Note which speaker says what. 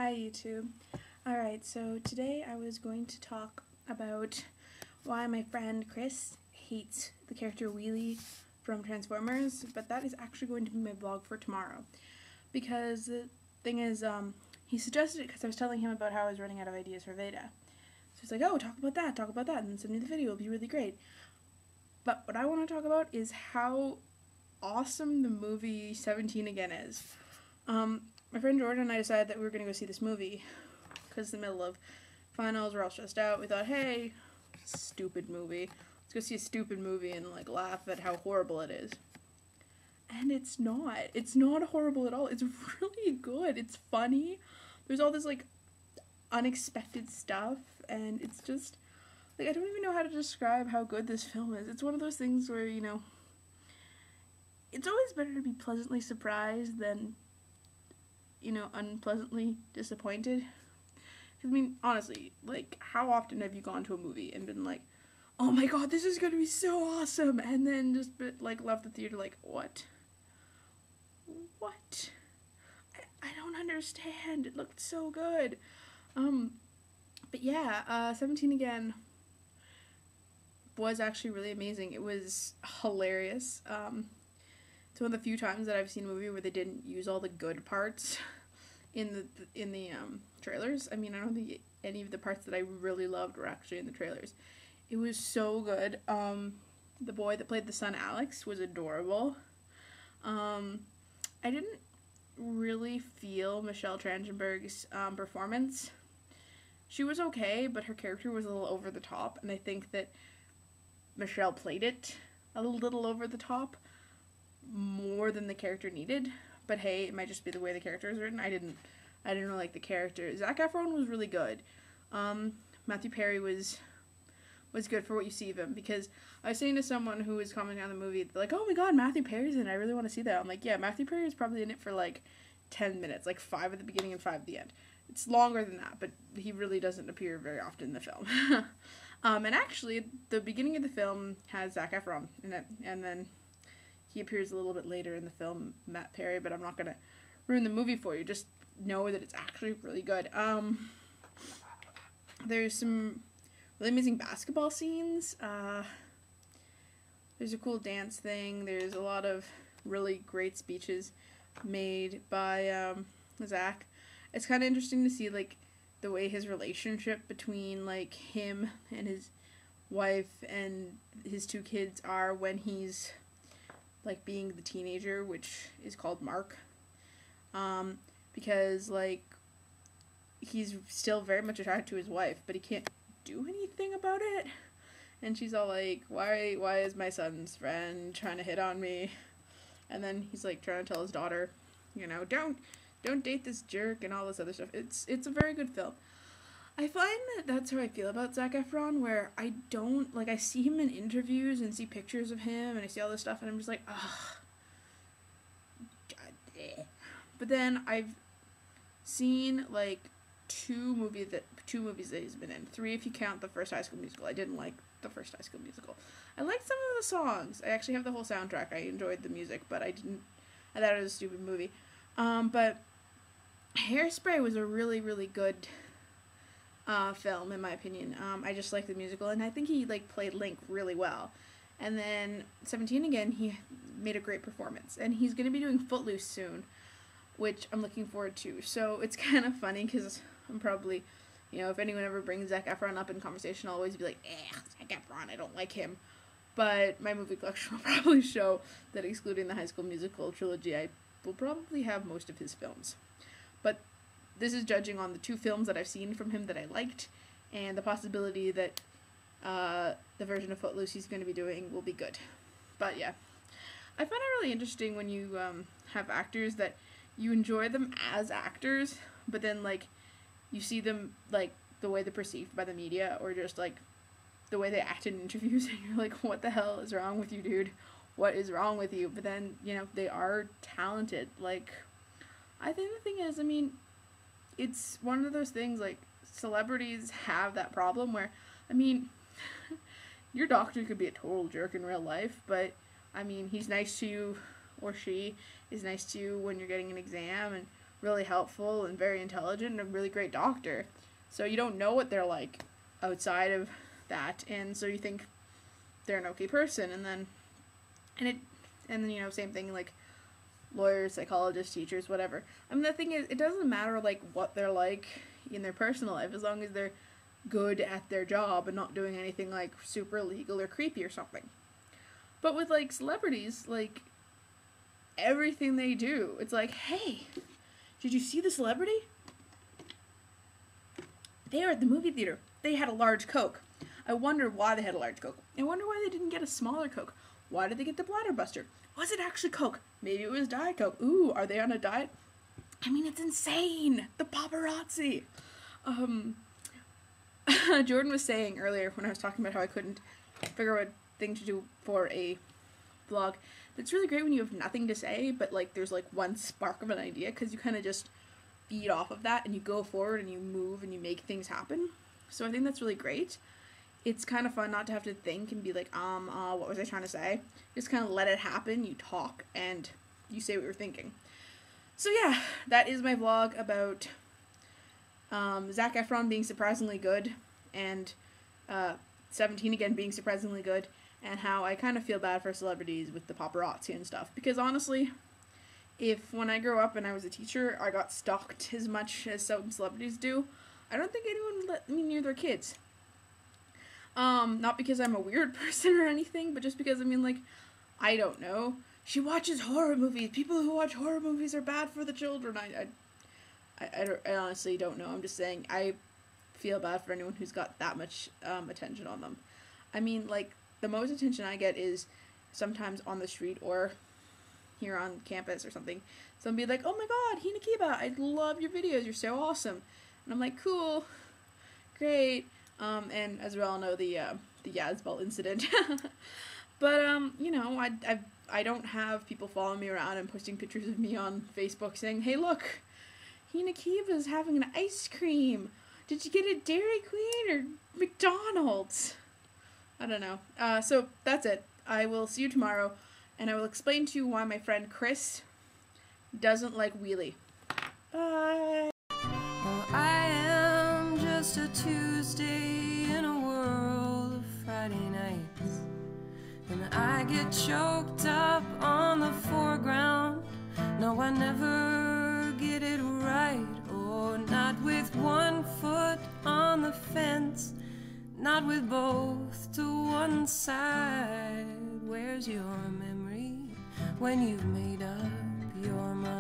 Speaker 1: Hi YouTube. Alright, so today I was going to talk about why my friend Chris hates the character Wheelie from Transformers, but that is actually going to be my vlog for tomorrow. Because the thing is, he suggested it because I was telling him about how I was running out of ideas for Veda. So he's like, oh, talk about that, and then send me the video, it'll be really great. But what I want to talk about is how awesome the movie 17 Again is. My friend Jordan and I decided that we were going to go see this movie because in the middle of finals, we're all stressed out. We thought, hey, stupid movie. Let's go see a stupid movie and like laugh at how horrible it is. And it's not. It's not horrible at all. It's really good. It's funny. There's all this like unexpected stuff, and it's just like I don't even know how to describe how good this film is. It's one of those things where, you know, it's always better to be pleasantly surprised than, you know, unpleasantly disappointed. I mean, honestly, like, how often have you gone to a movie and been like, oh my god, this is gonna be so awesome, and then just, like, left the theater like, what? What? I don't understand. It looked so good. But yeah, 17 Again was actually really amazing. It was hilarious. It's one of the few times that I've seen a movie where they didn't use all the good parts in the trailers. I mean, I don't think any of the parts that I really loved were actually in the trailers. It was so good. The boy that played the son, Alex, was adorable. I didn't really feel Michelle Trachtenberg's performance. She was okay, but her character was a little over the top, and I think that Michelle played it a little over the top, more than the character needed. But hey, it might just be the way the character is written. I didn't really like the character. Zac Efron was really good. Matthew Perry was good for what you see of him, because I was saying to someone who was commenting on the movie, like, oh my god, Matthew Perry's in it, I really want to see that. I'm like, yeah, Matthew Perry is probably in it for like 10 minutes, like 5 at the beginning and 5 at the end. It's longer than that, but he really doesn't appear very often in the film. And actually, the beginning of the film has Zac Efron in it, and then he appears a little bit later in the film, Matt Perry, but I'm not going to ruin the movie for you. Just know that it's actually really good. There's some really amazing basketball scenes. There's a cool dance thing. There's a lot of really great speeches made by Zach. It's kind of interesting to see, like, the way his relationship between, like, him and his wife and his 2 kids are when he's, like, being the teenager, which is called Mark. Because, like, he's still very much attracted to his wife, but he can't do anything about it. And she's all like, why is my son's friend trying to hit on me? And then he's, like, trying to tell his daughter, you know, don't date this jerk and all this other stuff. It's a very good film. I find that that's how I feel about Zac Efron, where I don't, like, I see him in interviews and see pictures of him and I see all this stuff and I'm just like, ugh. God. But then I've seen, like, two movies that he's been in. 3 if you count the first High School Musical. I didn't like the first High School Musical. I liked some of the songs. I actually have the whole soundtrack. I enjoyed the music, but I thought it was a stupid movie. But Hairspray was a really, really good film, in my opinion. I just like the musical, and I think he, like, played Link really well. And then 17 Again, he made a great performance. And he's going to be doing Footloose soon, which I'm looking forward to. So it's kind of funny, because I'm probably, you know, if anyone ever brings Zac Efron up in conversation, I'll always be like, Zac Efron, I don't like him. But my movie collection will probably show that, excluding the High School Musical trilogy, I will probably have most of his films. But this is judging on the 2 films that I've seen from him that I liked, and the possibility that the version of Footloose he's going to be doing will be good. But yeah, I find it really interesting when you have actors that you enjoy them as actors, but then, like, you see them, like, the way they're perceived by the media, or just, like, the way they act in interviews, and you're like, what the hell is wrong with you, dude? What is wrong with you? But then, you know, they are talented. Like, I think the thing is, I mean, it's one of those things, like, celebrities have that problem where, I mean, your doctor could be a total jerk in real life, but, I mean, he's nice to you, or she is nice to you when you're getting an exam, and really helpful and very intelligent and a really great doctor. So you don't know what they're like outside of that, and so you think they're an okay person, and then you know, same thing, like lawyers, psychologists, teachers, whatever. I mean, the thing is, it doesn't matter like what they're like in their personal life, as long as they're good at their job and not doing anything like super illegal or creepy or something. But with like celebrities, like everything they do, it's like, hey, did you see the celebrity? They were at the movie theater. They had a large Coke. I wonder why they had a large Coke. I wonder why they didn't get a smaller Coke. Why did they get the bladder buster? Was it actually Coke? Maybe it was Diet Coke. Ooh, are they on a diet? I mean, it's insane. The paparazzi. Jordan was saying earlier when I was talking about how I couldn't figure out what thing to do for a vlog. It's really great when you have nothing to say, but like there's like one spark of an idea, because you kind of just feed off of that and you go forward and you move and you make things happen. So I think that's really great. It's kind of fun not to have to think and be like, what was I trying to say? Just kind of let it happen. You talk and you say what you're thinking. So yeah, that is my vlog about Zac Efron being surprisingly good, and 17 again being surprisingly good, and how I kind of feel bad for celebrities with the paparazzi and stuff. Because honestly, if when I grow up and I was a teacher, I got stalked as much as some celebrities do, I don't think anyone would let me near their kids. Not because I'm a weird person or anything, but just because, I mean, like, I don't know. She watches horror movies. People who watch horror movies are bad for the children. I honestly don't know. I'm just saying, I feel bad for anyone who's got that much attention on them. I mean, like, the most attention I get is sometimes on the street or here on campus or something. Somebody be like, oh my god, Hina Kiba, I love your videos, you're so awesome. And I'm like, cool, great. And as we all know, the Yazbel incident. But, you know, I don't have people following me around and posting pictures of me on Facebook saying, hey, look, Hina Kiba's having an ice cream. Did you get it Dairy Queen or McDonald's? I don't know. So that's it. I will see you tomorrow, and I will explain to you why my friend Chris doesn't like wheelie. Bye!
Speaker 2: Well, I am just a Tuesday in a world of Friday nights, and I get choked up on the foreground. No, I never get it right, or not with one foot on the fence, not with both to one side. Where's your memory when you've made up your mind?